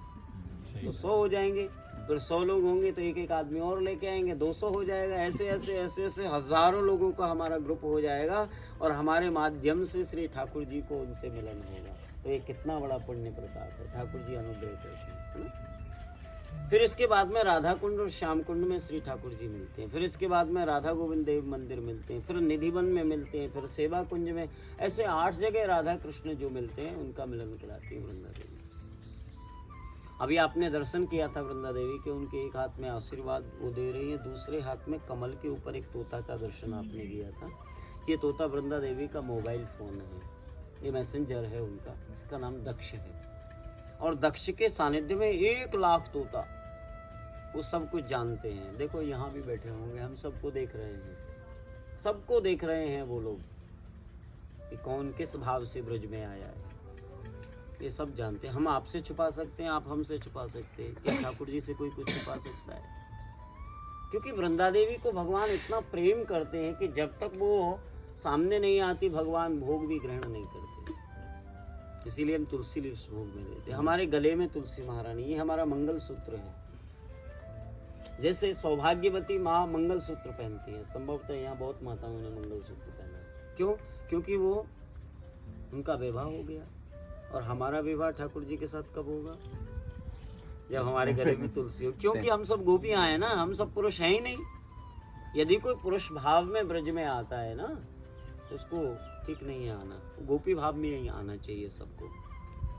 तो 100 हो जाएंगे। फिर 100 लोग होंगे तो एक आदमी और लेके आएंगे, 200 हो जाएगा। ऐसे ऐसे ऐसे ऐसे हजारों लोगों का हमारा ग्रुप हो जाएगा, और हमारे माध्यम से श्री ठाकुर जी को उनसे मिलन होगा। तो ये कितना बड़ा पुण्य प्रताप है, ठाकुर जी अनुग्रह करते हैं, है ना। फिर इसके बाद में राधा कुंड और श्याम कुंड में श्री ठाकुर जी मिलते हैं। फिर इसके बाद में राधा गोविंद देव मंदिर मिलते हैं, फिर निधिवन में मिलते हैं, फिर सेवा कुंज में। ऐसे 8 जगह राधा कृष्ण जो मिलते हैं उनका मिलन कराती है वृंदा देवी। अभी आपने दर्शन किया था वृंदा देवी के, उनके एक हाथ में आशीर्वाद वो दे रही है, दूसरे हाथ में कमल के ऊपर एक तोता का दर्शन आपने किया था। ये तोता वृंदा देवी का मोबाइल फ़ोन है, ये मैसेंजर है उनका, इसका नाम दक्ष है। और दक्ष के सानिध्य में 1 लाख तोता, वो सब कुछ जानते हैं। देखो यहाँ भी बैठे होंगे, हम सबको देख रहे हैं, सबको देख रहे हैं वो लोग, कि कौन किस भाव से ब्रज में आया है, ये सब जानते हैं। हम आपसे छुपा सकते हैं, आप हमसे छुपा सकते हैं, क्या ठाकुर जी से कोई कुछ छुपा सकता है? क्योंकि वृंदा देवी को भगवान इतना प्रेम करते हैं कि जब तक वो सामने नहीं आती भगवान भोग भी ग्रहण नहीं करते। इसीलिए हम तुलसी लिप्स भोग में देते हैं। हमारे गले में तुलसी महारानी, ये हमारा मंगल सूत्र है। जैसे सौभाग्यवती माँ मंगल सूत्र पहनती है, संभवतः यहाँ बहुत माताओं ने मंगल सूत्र पहना है। क्यों? क्योंकि वो उनका विवाह हो गया। और हमारा विवाह ठाकुर जी के साथ कब होगा? जब हमारे गले में तुलसी हो। क्योंकि हम सब गोपियां हैं ना, हम सब पुरुष हैं ही नहीं। यदि कोई पुरुष भाव में ब्रज में आता है ना तो उसको ठीक नहीं है आना, गोपी भाव में ही आना चाहिए सबको।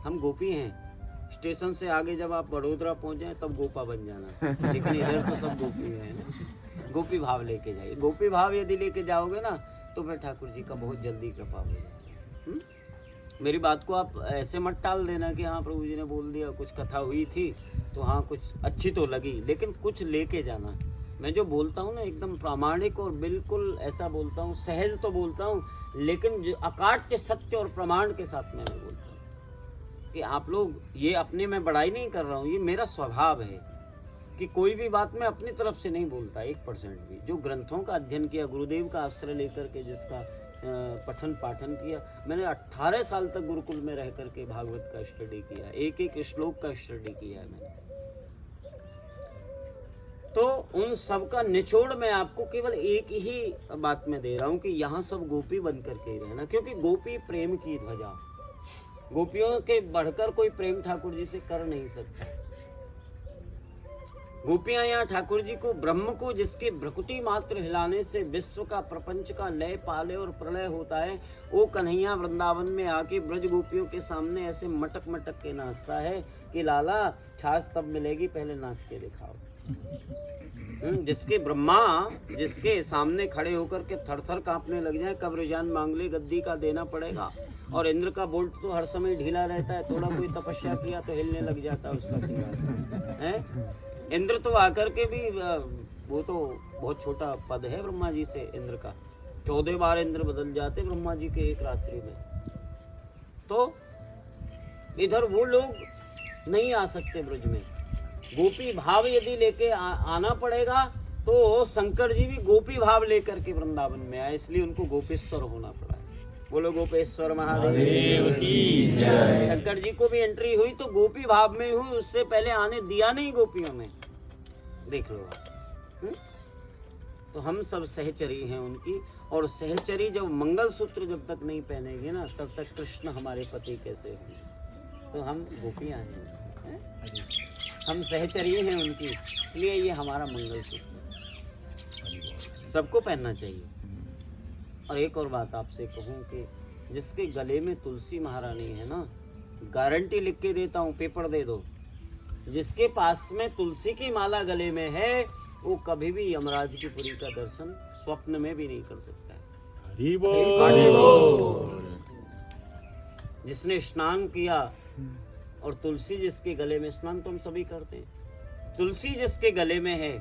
हम गोपी हैं। स्टेशन से आगे जब आप बड़ोदरा पहुंचे तब गोपा बन जाना, लेकिन इधर तो सब गोपी हैं ना। गोपी भाव लेके जाइए। गोपी भाव यदि लेके जाओगे ना तो फिर ठाकुर जी का बहुत जल्दी कृपा हो जाएगी। मेरी बात को आप ऐसे मत टाल देना कि हाँ प्रभु जी ने बोल दिया, कुछ कथा हुई थी तो हाँ कुछ अच्छी तो लगी, लेकिन कुछ लेके जाना। मैं जो बोलता हूँ ना एकदम प्रामाणिक और बिल्कुल ऐसा बोलता हूँ, सहज तो बोलता हूँ, लेकिन जो अकाट्य सत्य और प्रमाण के साथ मैं बोलता हूँ कि आप लोग ये अपने, मैं बड़ाई नहीं कर रहा हूँ, ये मेरा स्वभाव है कि कोई भी बात मैं अपनी तरफ से नहीं बोलता 1% भी। जो ग्रंथों का अध्ययन किया, गुरुदेव का आश्रय लेकर के जिसका पठन पाठन किया, मैंने 18 साल तक गुरुकुल में रह करके भागवत का स्टडी किया, एक एक श्लोक का स्टडी किया है मैंने। तो उन सब का निचोड़ मैं आपको केवल एक ही बात में दे रहा हूं कि यहाँ सब गोपी बन करके ही रहना, क्योंकि गोपी प्रेम की ध्वजा। गोपियों के बढ़कर कोई प्रेम ठाकुर जी से कर नहीं सकता। गोपियां यहाँ ठाकुर जी को, ब्रह्म को जिसके भ्रकुटी मात्र हिलाने से विश्व का, प्रपंच का लय पाले और प्रलय होता है, वो कन्हैया वृंदावन में आके ब्रज गोपियों के सामने ऐसे मटक मटक के नाचता है कि लाला छाछ तब मिलेगी, पहले नाच के दिखाओ। जिसके ब्रह्मा जिसके सामने खड़े होकर के थर थर कांपने लग जाए, कब रुझान मांग ले गद्दी का देना पड़ेगा। और इंद्र का बोल्ट तो हर समय ढीला रहता है, थोड़ा कोई तपस्या किया तो हिलने लग जाता है उसका सिंहासन है। इंद्र तो आकर के भी, वो तो बहुत छोटा पद है ब्रह्मा जी से इंद्र का, 14 बार इंद्र बदल जाते ब्रह्मा जी के एक रात्रि में। तो इधर वो लोग नहीं आ सकते ब्रज में। गोपी भाव यदि लेके आना पड़ेगा तो शंकर जी भी गोपी भाव लेकर के वृंदावन में आए, इसलिए उनको गोपेश्वर होना पड़ा है। बोलो गोपेश्वर महादेव की जय। शंकर जी को भी एंट्री हुई तो गोपी भाव में हुई, उससे पहले आने दिया नहीं गोपियों ने। देख लो तो हम सब सहचरी हैं उनकी। और सहचरी जब मंगल सूत्र जब तक नहीं पहनेंगे ना तब तक कृष्ण हमारे पति कैसे होंगे? तो हम गोपियां हैं, हम सहचरी हैं उनकी, इसलिए ये हमारा मंगल सूत्र सबको पहनना चाहिए। और एक और बात आपसे कहूँ कि जिसके गले में तुलसी महारानी है ना, गारंटी लिख के देता हूँ, पेपर दे दो, जिसके पास में तुलसी की माला गले में है वो कभी भी यमराज की पुरी का दर्शन स्वप्न में भी नहीं कर सकता है। हरि बोल। जिसने स्नान किया, और तुलसी जिसके गले में, स्नान तो हम सभी करते हैं, तुलसी जिसके गले में है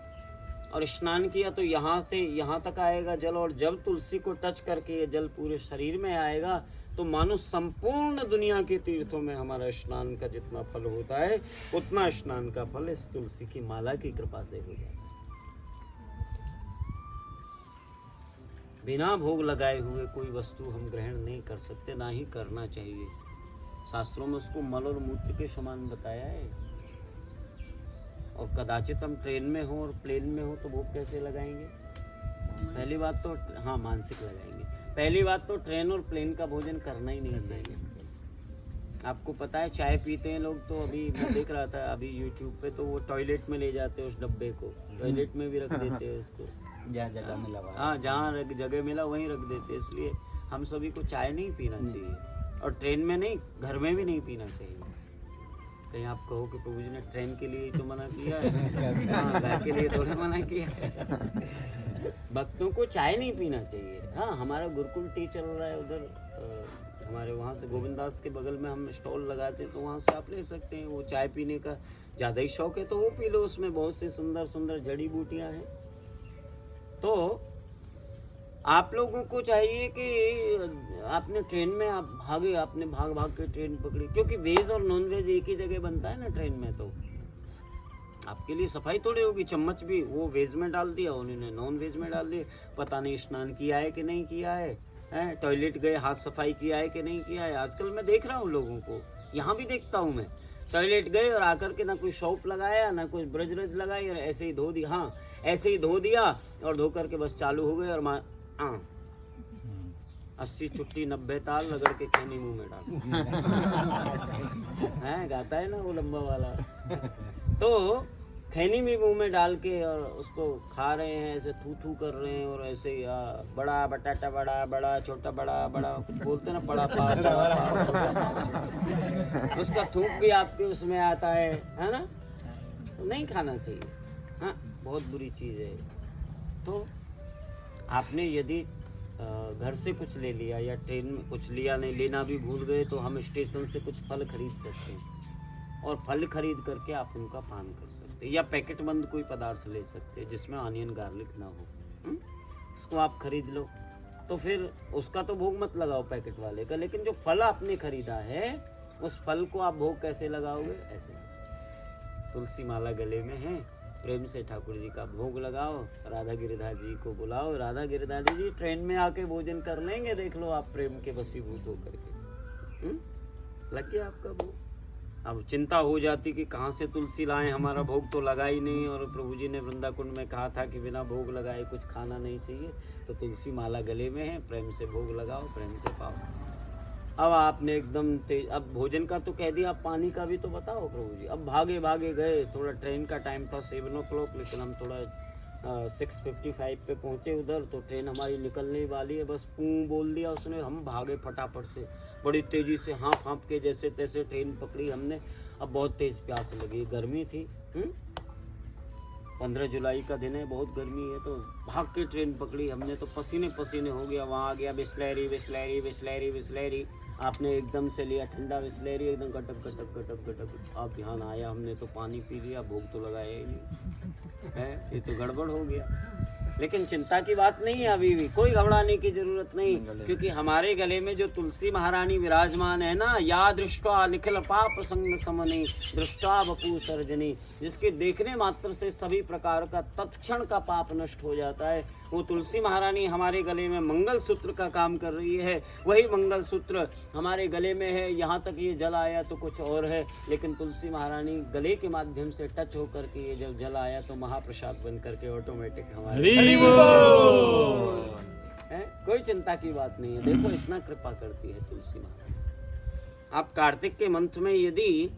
और स्नान किया तो यहाँ से यहाँ तक आएगा जल, और जब तुलसी को टच करके ये जल पूरे शरीर में आएगा तो मानो संपूर्ण दुनिया के तीर्थों में हमारा स्नान का जितना फल होता है उतना स्नान का फल इस तुलसी की माला की कृपा से हो जाता है। बिना भोग लगाए हुए कोई वस्तु हम ग्रहण नहीं कर सकते, ना ही करना चाहिए। शास्त्रों में उसको मल और मूत्र के समान बताया है। और कदाचित हम ट्रेन में हो और प्लेन में हो तो भोग कैसे लगाएंगे? पहली बात तो हाँ मानसिक लगाएंगे। पहली बात तो ट्रेन और प्लेन का भोजन करना ही नहीं चाहिए। आपको पता है चाय पीते हैं लोग, तो अभी मैं देख रहा था अभी यूट्यूब पे, तो वो टॉयलेट में ले जाते हैं उस डब्बे को, टॉयलेट में भी रख देते हैं उसको, जहाँ जगह मिला, हाँ जहाँ जगह मिला वहीं रख देते हैं। इसलिए हम सभी को चाय नहीं पीना चाहिए, और ट्रेन में नहीं, घर में भी नहीं पीना चाहिए। कहीं आप कहो कि प्रभु जी ने ट्रेन के लिए तो मना किया है, हाँ घर के लिए थोड़ा मना किया है। भक्तों को चाय नहीं पीना चाहिए। हाँ हमारा गुरुकुल टी चल रहा है उधर, हमारे वहाँ से गोविंदास के बगल में हम स्टॉल लगाते हैं, तो वहाँ से आप ले सकते हैं। वो चाय पीने का ज़्यादा ही शौक है तो वो पी लो, उसमें बहुत सी सुंदर सुंदर जड़ी बूटियाँ हैं। तो आप लोगों को चाहिए कि आपने ट्रेन में आप भागे, आपने भाग भाग के ट्रेन पकड़ी, क्योंकि वेज और नॉन वेज एक ही जगह बनता है ना ट्रेन में, तो आपके लिए सफाई थोड़ी होगी। चम्मच भी वो वेज में डाल दिया, उन्होंने नॉन वेज में डाल दिया, पता नहीं स्नान किया है कि नहीं किया है, टॉयलेट गए हाथ सफाई किया है कि नहीं किया है। आजकल मैं देख रहा हूँ लोगों को, यहाँ भी देखता हूँ मैं, टॉयलेट गए और आकर के ना कोई शॉप लगाया ना कोई ब्रज रज लगाई और ऐसे ही धो दिया। हाँ, ऐसे ही धो दिया और धो करके बस चालू हो गए और 80 चुट्टी 90 ताल रगड़ के खैनी मुंह में डाल है, गाता है ना वो लंबा वाला। तो खैनी भी मुंह में डाल के और उसको खा रहे हैं, ऐसे थू थू कर रहे हैं और ऐसे ही बड़ा बटाटा बड़ा बड़ा छोटा बड़ा बड़ा कुछ बोलते ना, बड़ा पाव उसका थूक भी आपके उसमें आता है ना। तो नहीं खाना चाहिए, हाँ बहुत बुरी चीज़ है। तो आपने यदि घर से कुछ ले लिया या ट्रेन में कुछ लिया नहीं, लेना भी भूल गए, तो हम स्टेशन से कुछ फल खरीद सकते हैं और फल खरीद करके आप उनका पान कर सकते हैं, या पैकेट बंद कोई पदार्थ ले सकते हैं जिसमें ऑनियन गार्लिक ना हो, उसको आप खरीद लो। तो फिर उसका तो भोग मत लगाओ पैकेट वाले का, लेकिन जो फल आपने खरीदा है उस फल को आप भोग कैसे लगाओगे? ऐसे तुलसी माला गले में है, प्रेम से ठाकुर जी का भोग लगाओ, राधा गिरिधारी जी को बुलाओ, राधा गिरिधारी जी ट्रेन में आके भोजन कर लेंगे, देख लो आप प्रेम के वशीभूत होकर के। लग गया आपका भोग। अब चिंता हो जाती कि कहाँ से तुलसी लाएं, हमारा भोग तो लगा ही नहीं, और प्रभु जी ने वृंदाकुंड में कहा था कि बिना भोग लगाए कुछ खाना नहीं चाहिए। तो तुलसी माला गले में है, प्रेम से भोग लगाओ, प्रेम से पाओ। अब आपने एकदम तेज, अब भोजन का तो कह दिया, अब पानी का भी तो बताओ प्रभु जी। अब भागे भागे गए, थोड़ा ट्रेन का टाइम था 7 o'clock, लेकिन हम थोड़ा 6:55 पे पहुंचे उधर, तो ट्रेन हमारी निकलने वाली है, बस पू बोल दिया उसने, हम भागे फटाफट से बड़ी तेजी से हाँफ हाँफ के जैसे तैसे ट्रेन पकड़ी हमने। अब बहुत तेज प्यास लगी, गर्मी थी, 15 जुलाई का दिन है, बहुत गर्मी है, तो भाग के ट्रेन पकड़ी हमने, तो पसीने पसीने हो गया। वहाँ आ गया बिस्लैरी बिस्लैरी बिस्लैरी बिस्लैरी, आपने एकदम से लिया ठंडा बिस्लैरी, एकदम गटक गटक गटक गटक। अब ध्यान आया, हमने तो पानी पी लिया, भोग तो लगाया ही नहीं है, ये तो गड़बड़ हो गया। लेकिन चिंता की बात नहीं है, अभी भी कोई घबराने की जरूरत नहीं, क्योंकि हमारे गले में जो तुलसी महारानी विराजमान है ना, या दृष्टवा निखिल पाप संग समनी दृष्टा बपू सर्जनी, जिसके देखने मात्र से सभी प्रकार का तत्क्षण का पाप नष्ट हो जाता है, वो तुलसी महारानी हमारे गले में मंगल सूत्र का काम कर रही है। वही मंगल सूत्र हमारे गले में है, यहाँ तक ये जल आया तो कुछ और है, लेकिन तुलसी महारानी गले के माध्यम से टच होकर के ये जब जल आया तो महाप्रसाद बन करके ऑटोमेटिक हमारे है। कोई चिंता की बात नहीं है। देखो इतना कृपा करती है तुलसी महारानी। आप कार्तिक के मंथ में यदि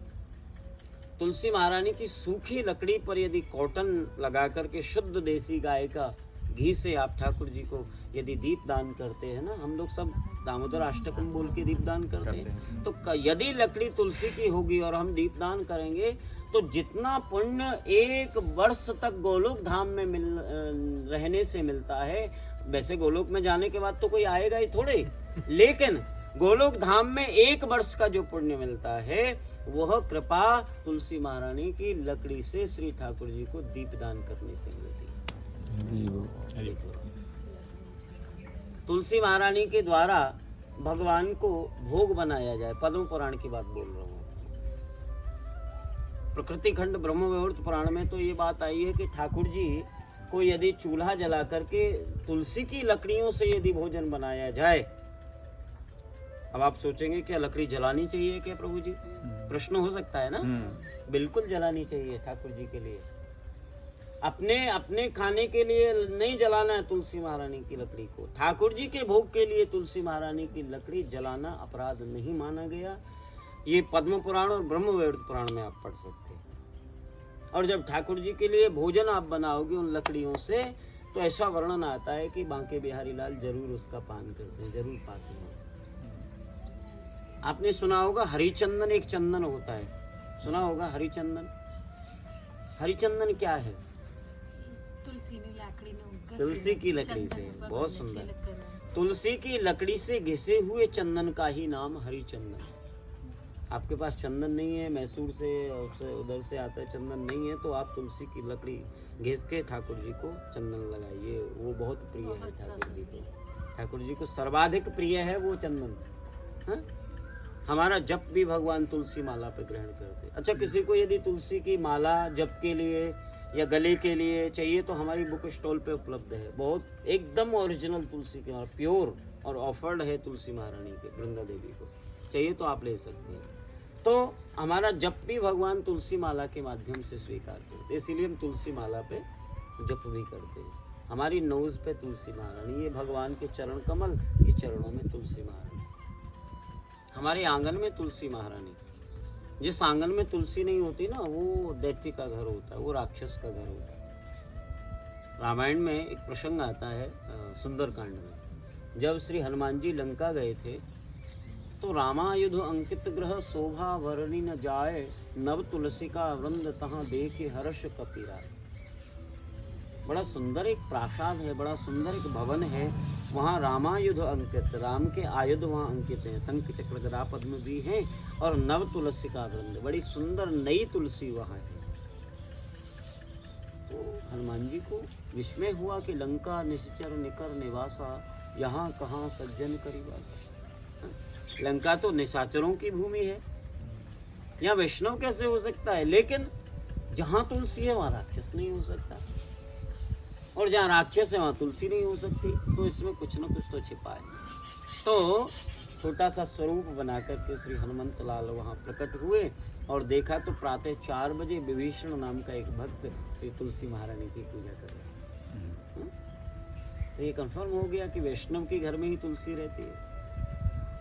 तुलसी महारानी की सूखी लकड़ी पर यदि कॉटन लगा करके शुद्ध देसी गाय का घी से आप ठाकुर जी को यदि दीप दान करते हैं ना, हम लोग सब दामोदर अष्टकम बोल के दीप दान करते हैं, तो यदि लकड़ी तुलसी की होगी और हम दीप दान करेंगे तो जितना पुण्य 1 वर्ष तक गोलोक धाम में रहने से मिलता है, वैसे गोलोक में जाने के बाद तो कोई आएगा ही थोड़े, लेकिन गोलोक धाम में 1 वर्ष का जो पुण्य मिलता है वह कृपा तुलसी महारानी की लकड़ी से श्री ठाकुर जी को दीप दान करने से मिलती है। तुलसी महारानी के द्वारा भगवान को भोग बनाया जाए, पद्म पुराण की बात बोल रहा हूँ। प्रकृति खंड ब्रह्म वैवर्त पुराण में तो ये बात आई है कि ठाकुर जी को यदि चूल्हा जला करके तुलसी की लकड़ियों से यदि भोजन बनाया जाए, अब आप सोचेंगे क्या लकड़ी जलानी चाहिए क्या प्रभु जी? प्रश्न हो सकता है ना। बिल्कुल जलानी चाहिए ठाकुर जी के लिए, अपने खाने के लिए नहीं जलाना है तुलसी महारानी की लकड़ी को। ठाकुर जी के भोग के लिए तुलसी महारानी की लकड़ी जलाना अपराध नहीं माना गया। ये पद्म पुराण और ब्रह्म वैवर्त पुराण में आप पढ़ सकते हैं। और जब ठाकुर जी के लिए भोजन आप बनाओगे उन लकड़ियों से, तो ऐसा वर्णन आता है कि बांके बिहारी लाल जरूर उसका पान करते हैं, जरूर पाते हैं। आपने सुना होगा हरिचंदन, एक चंदन होता है, सुना होगा हरिचंदन। हरिचंदन क्या है? तुलसी की लकड़ी से, बहुत सुंदर। तुलसी की लकड़ी से घिसे हुए चंदन का ही नाम हरिचंदन। आपके पास चंदन नहीं है, मैसूर से उधर से आता है चंदन नहीं है, तो आप तुलसी की लकड़ी घिस के ठाकुर जी को चंदन लगाइए, वो बहुत प्रिय है ठाकुर जी को। ठाकुर जी को सर्वाधिक प्रिय है वो चंदन। हाँ? हमारा जप भी भगवान तुलसी माला पे ग्रहण करते। अच्छा, किसी को यदि तुलसी की माला जप के लिए या गले के लिए चाहिए तो हमारी बुक स्टॉल पे उपलब्ध है। बहुत एकदम ओरिजिनल तुलसी की माला, प्योर, और ऑफर्ड है तुलसी महारानी के, वृंदा देवी को चाहिए तो आप ले सकते हैं। तो हमारा जप भी भगवान तुलसी माला के माध्यम से स्वीकार करते, इसीलिए हम तुलसी माला पे जप भी करते हैं। हमारी नोज पे तुलसी महारानी, ये भगवान के चरण कमल, ये चरणों में तुलसी महारानी। हमारे आंगन में तुलसी महारानी। जिस आंगन में तुलसी नहीं होती ना, वो दैत्य का घर होता है, वो राक्षस का घर होता है। रामायण में एक प्रसंग आता है सुंदरकांड में, जब श्री हनुमान जी लंका गए थे तो रामायुध अंकित ग्रह शोभा वर्णि न जाए, नव तुलसी का वृंद तहाँ देखे हर्ष कपीरा। बड़ा सुंदर एक प्रासाद है, बड़ा सुंदर एक भवन है, वहाँ रामायुध अंकित, राम के आयुध वहाँ अंकित हैं, शंख चक्र गदा पद्म भी हैं, और नव तुलसी का वृंद, बड़ी सुंदर नई तुलसी वहाँ है। तो हनुमान जी को विस्मय हुआ कि लंका निश्चर निकर निवासा, यहाँ कहाँ सज्जन करिवासा। लंका तो निशाचरों की भूमि है, यहाँ वैष्णव कैसे हो सकता है? लेकिन जहाँ तुलसी है वहाँ राक्षस नहीं हो सकता, और जहाँ राक्षस है वहाँ तुलसी नहीं हो सकती। तो इसमें कुछ न कुछ तो छिपा है। तो छोटा सा स्वरूप बना करके श्री हनुमंत लाल वहाँ प्रकट हुए, और देखा तो प्रातः 4 बजे विभीषण नाम का एक भक्त श्री तुलसी महारानी की पूजा कर रहा है। तो ये कंफर्म हो गया कि वैष्णव के घर में ही तुलसी रहती है।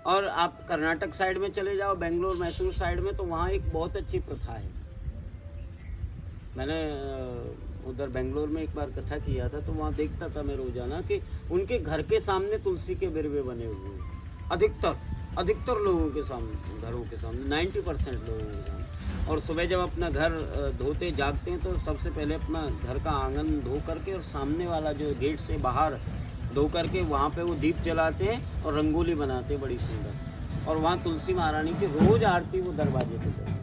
और आप कर्नाटक साइड में चले जाओ, बेंगलोर मैसूर साइड में, तो वहाँ एक बहुत अच्छी प्रथा है। मैंने उधर बेंगलोर में एक बार कथा किया था, तो वहाँ देखता था मैं रोजाना कि उनके घर के सामने तुलसी के बिरवे बने हुए हैं। अधिकतर लोगों के सामने, घरों के सामने, 90% लोगों के सामने। और सुबह जब अपना घर धोते जागते हैं तो सबसे पहले अपना घर का आंगन धो करके, और सामने वाला जो गेट से बाहर धो करके वहाँ पे वो दीप जलाते हैं और रंगोली बनाते हैं बड़ी सुंदर, और वहाँ तुलसी महारानी की रोज आरती वो दरवाजे पे करते हैं।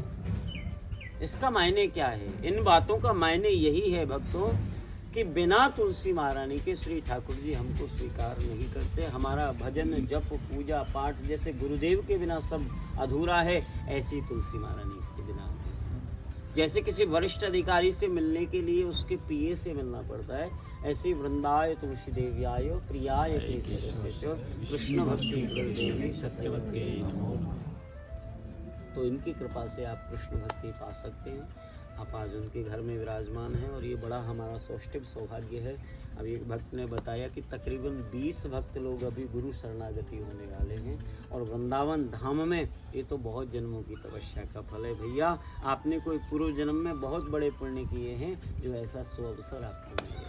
इसका मायने क्या है? इन बातों का मायने यही है भक्तों कि बिना तुलसी महारानी के श्री ठाकुर जी हमको स्वीकार नहीं करते। हमारा भजन जप पूजा पाठ जैसे गुरुदेव के बिना सब अधूरा है, ऐसी तुलसी महारानी के बिना। जैसे किसी वरिष्ठ अधिकारी से मिलने के लिए उसके पीए से मिलना पड़ता है, ऐसे वृंदाय तुलसी देव्याय प्रियाय केशव कृष्ण भक्ति देवी सत्यवती। तो इनकी कृपा से आप कृष्ण भक्ति पा सकते हैं। आप आज उनके घर में विराजमान हैं, और ये बड़ा हमारा सौष्ठव सौभाग्य है। अभी एक भक्त ने बताया कि तकरीबन 20 भक्त लोग अभी गुरु शरणागति होने वाले हैं, और वृंदावन धाम में ये तो बहुत जन्मों की तपस्या का फल है। भैया, आपने कोई पूर्व जन्म में बहुत बड़े पुण्य किए हैं जो ऐसा सुअवसर आपको मिल गया।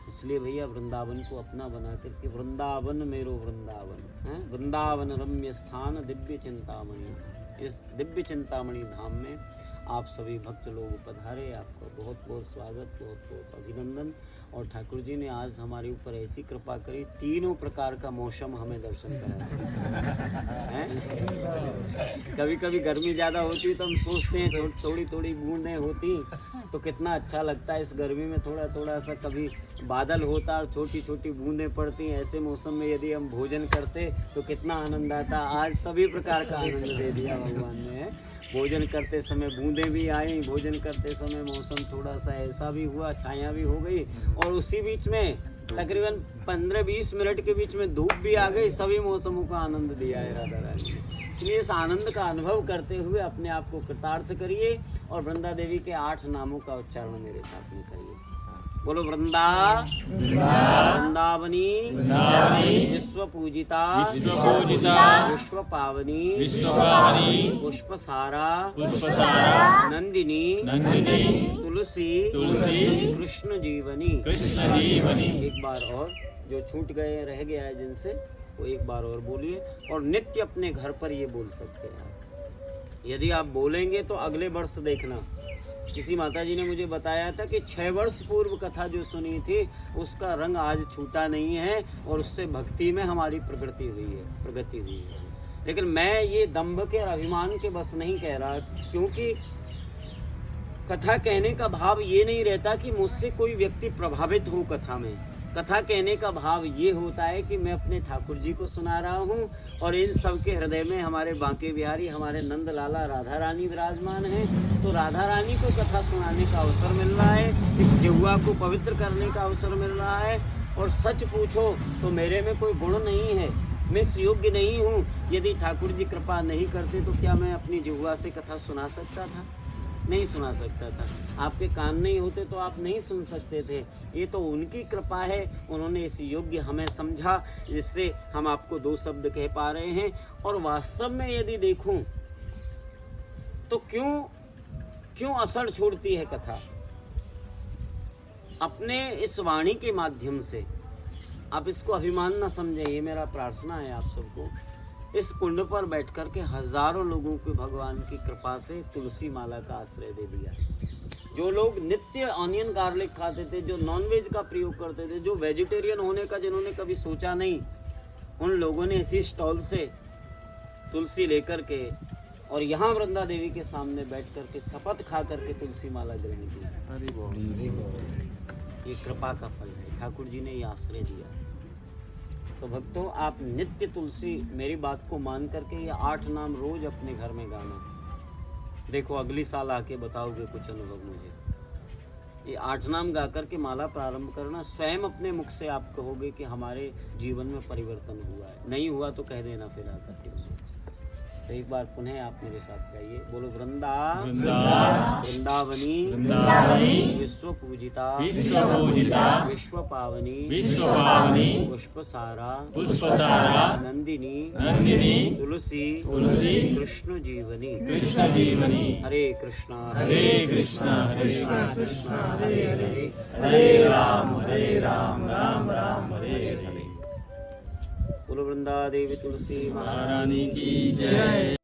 इसलिए भैया वृंदावन को अपना बना करके, वृंदावन मेरो वृंदावन है, वृंदावन रम्य स्थान दिव्य चिंतामणि, इस दिव्य चिंतामणि धाम में आप सभी भक्त लोग पधारे। आपका बहुत बहुत स्वागत, बहुत बहुत अभिनंदन। और ठाकुर जी ने आज हमारे ऊपर ऐसी कृपा करी, तीनों प्रकार का मौसम हमें दर्शन कराया। कभी कभी गर्मी ज़्यादा होती तो हम सोचते हैं थोड़ी थोड़ी बूंदें होती तो कितना अच्छा लगता है। इस गर्मी में थोड़ा थोड़ा सा कभी बादल होता और छोटी छोटी बूंदें पड़ती, ऐसे मौसम में यदि हम भोजन करते तो कितना आनंद आता। आज सभी प्रकार का आनंद दे दिया भगवान ने। भोजन करते समय बूंदें भी आई, भोजन करते समय मौसम थोड़ा सा ऐसा भी हुआ, छाया भी हो गई, और उसी बीच में तकरीबन 15-20 मिनट के बीच में धूप भी आ गई। सभी मौसमों का आनंद दिया है राधा रानी ने। इसलिए इस आनंद का अनुभव करते हुए अपने आप को कृतार्थ करिए, और वृंदा देवी के 8 नामों का उच्चारण मेरे साथ में करिए। बोलो वृंदा वृंदावनी विश्व पूजिता विश्व पावनी पुष्पसारा नंदिनी तुलसी कृष्ण जीवनी। एक बार और, जो छूट गए रह गया है जिनसे, वो एक बार और बोलिए, और नित्य अपने घर पर ये बोल सकते हैं। यदि आप बोलेंगे तो अगले वर्ष देखना। किसी माता जी ने मुझे बताया था कि 6 वर्ष पूर्व कथा जो सुनी थी उसका रंग आज छूटा नहीं है, और उससे भक्ति में हमारी प्रगति हुई है। लेकिन मैं ये दंभ के और अभिमान के बस नहीं कह रहा, क्योंकि कथा कहने का भाव ये नहीं रहता कि मुझसे कोई व्यक्ति प्रभावित हो कथा में। कथा कहने का भाव ये होता है कि मैं अपने ठाकुर जी को सुना रहा हूँ और इन सब के हृदय में हमारे बांके बिहारी, हमारे नंद लाला राधा रानी विराजमान हैं। तो राधा रानी को कथा सुनाने का अवसर मिल रहा है, इस जिह्वा को पवित्र करने का अवसर मिल रहा है। और सच पूछो तो मेरे में कोई गुण नहीं है, मैं इस योग्य नहीं हूँ। यदि ठाकुर जी कृपा नहीं करते तो क्या मैं अपनी जिह्वा से कथा सुना सकता था? नहीं सुना सकता था। आपके कान नहीं होते तो आप नहीं सुन सकते थे। ये तो उनकी कृपा है, उन्होंने इस योग्य हमें समझा, जिससे हम आपको दो शब्द कह पा रहे हैं। और वास्तव में यदि देखूं तो क्यों असर छोड़ती है कथा? अपने इस वाणी के माध्यम से आप इसको अभिमान ना समझें, ये मेरा प्रार्थना है आप सबको। इस कुंड पर बैठकर के हजारों लोगों को भगवान की कृपा से तुलसी माला का आश्रय दे दिया। जो लोग नित्य ऑनियन गार्लिक खाते थे, जो नॉनवेज का प्रयोग करते थे, जो वेजिटेरियन होने का जिन्होंने कभी सोचा नहीं, उन लोगों ने इसी स्टॉल से तुलसी लेकर के और यहाँ वृंदा देवी के सामने बैठ कर के शपथ खा करके तुलसी माला ग्रहण की। ये कृपा का फल है, ठाकुर जी ने ये आश्रय दिया। तो भक्तों, आप नित्य तुलसी, मेरी बात को मान करके ये 8 नाम रोज अपने घर में गाना। देखो अगली साल आके बताओगे कुछ अनुभव मुझे। ये 8 नाम गा करके माला प्रारंभ करना, स्वयं अपने मुख से आप कहोगे कि हमारे जीवन में परिवर्तन हुआ है। नहीं हुआ तो कह देना फिर आकर के। तो एक बार पुनः आप मेरे साथ गाइए। बोलो वृंदावनी विश्व पूजिता विश्व पावनी पुष्पसारा नंदिनी तुलसी कृष्ण जीवनी। हरे कृष्णा हरे कृष्णा कृष्ण हरे हरे, हरे राम राम राम हरे हरे। बोलो वृंदा देवी तुलसी महारानी की जय।